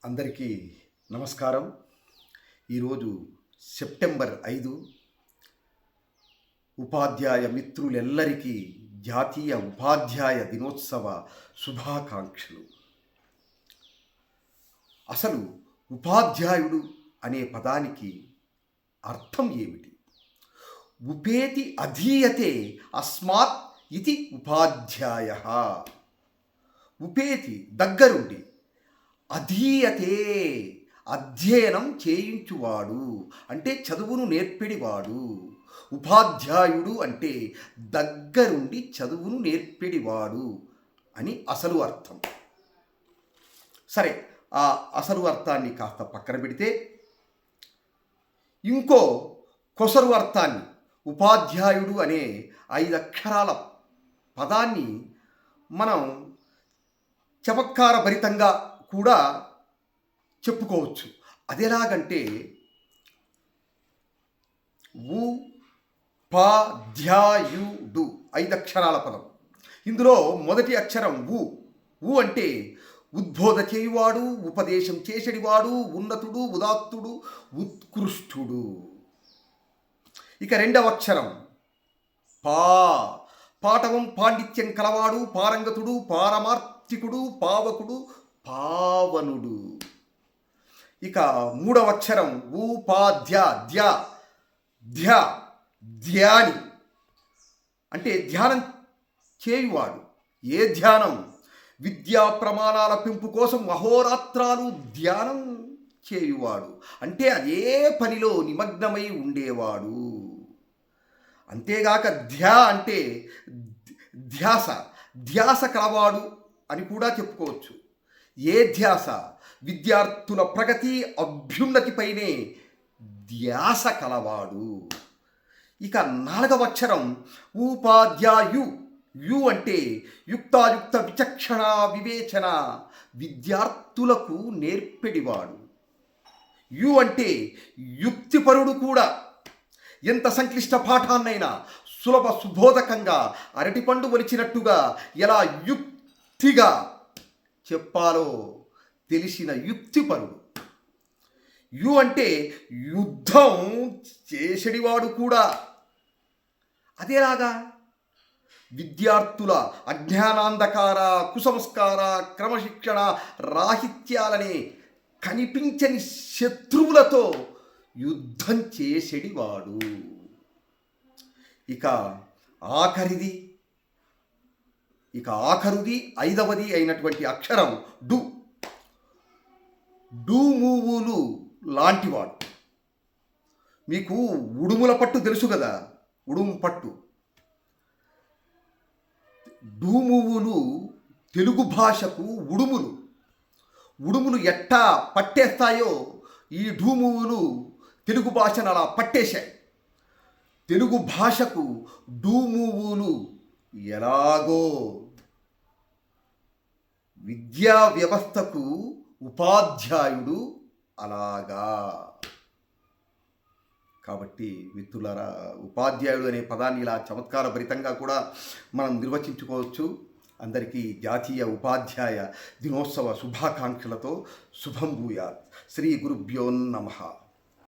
అందరికీ నమస్కారం. ఈరోజు సెప్టెంబర్ 5 ఉపాధ్యాయ మిత్రులెల్లరికీ జాతీయ ఉపాధ్యాయ దినోత్సవ శుభాకాంక్షలు. అసలు ఉపాధ్యాయుడు అనే పదానికి అర్థం ఏమిటి? ఉపేతి అధీయతే అస్మాత్ ఇది ఉపాధ్యాయః. ఉపేతి దగ్గరుండి, అధీయతే అధ్యయనం చేయించువాడు అంటే చదువును నేర్పెడివాడు. ఉపాధ్యాయుడు అంటే దగ్గరుండి చదువును నేర్పెడివాడు అని అసలు అర్థం. సరే, ఆ అసలు అర్థాన్ని కాస్త పక్కన పెడితే ఇంకో కొసరు అర్థాన్ని, ఉపాధ్యాయుడు అనే 5 అక్షరాల పదాన్ని మనం చమత్కార భరితంగా కూడా చెప్పుకోవచ్చు. అదెలాగంటే ఉపాధ్యాయుడు 5 అక్షరాల పదం. ఇందులో మొదటి అక్షరం ఉ. ఉ అంటే ఉద్బోధ చేయువాడు, ఉపదేశం చేసేడివాడు, ఉన్నతుడు, ఉదాత్తుడు, ఉత్కృష్టుడు. ఇక రెండవ అక్షరం పా. పాటవం పాండిత్యం కలవాడు, పారంగతుడు, పారమార్థికుడు, పావకుడు, పావనుడు. ఇక మూడవ అక్షరం ధ్యాని అంటే ధ్యానం చేయువాడు. ఏ ధ్యానం? విద్యా ప్రమాణాల పెంపు కోసం అహోరాత్రాలు ధ్యానం చేయువాడు అంటే అదే పనిలో నిమగ్నమై ఉండేవాడు. అంతేగాక అంటే ధ్యాస కలవాడు అని కూడా చెప్పుకోవచ్చు. ఏ ధ్యాస? విద్యార్థుల ప్రగతి, అభ్యున్నతిపైనే ధ్యాస కలవాడు. ఇక నాలుగవ అక్షరం ఉపాధ్యాయు. యు అంటే యుక్తాయుక్త విచక్షణ వివేచన, విద్యార్థులకు నేర్పెడివాడు. యు అంటే యుక్తిపరుడు కూడా. ఎంత సంక్లిష్ట పాఠాన్నైనా సులభ సుబోధకంగా అరటిపండు వలిచినట్టుగా ఎలా యుక్తిగా చెప్పాలో తెలిసిన యుక్తిపరుడు. యు అంటే యుద్ధం చేసేడివాడు కూడా. అదేలాగా విద్యార్థుల అజ్ఞానాంధకార, కుసంస్కార, క్రమశిక్షణ రాహిత్యాలనే కనిపించని శత్రువులతో యుద్ధం చేసేడివాడు. ఇక ఆఖరుది 5వది అయినటువంటి అక్షరం డు. డూమువులు లాంటివాడు. మీకు ఉడుముల పట్టు తెలుసు కదా, ఉడుము పట్టు. డూమువులు తెలుగు భాషకు ఉడుములు. ఉడుములు ఎట్టా పట్టేస్తాయో ఈ డూమువులు తెలుగు భాషను అలా పట్టేశాయి. తెలుగు భాషకు డూమువులు ఎలాగో విద్యా వ్యవస్థకు ఉపాధ్యాయుడు అలాగా. కాబట్టి మిత్రులారా, ఉపాధ్యాయుడు అనే పదాన్ని ఇలా చమత్కార భరితంగా కూడా మనం నిర్వచించుకోవచ్చు. అందరికీ జాతీయ ఉపాధ్యాయ దినోత్సవ శుభాకాంక్షలతో శుభం భూయాత్. శ్రీ గురుభ్యో నమః.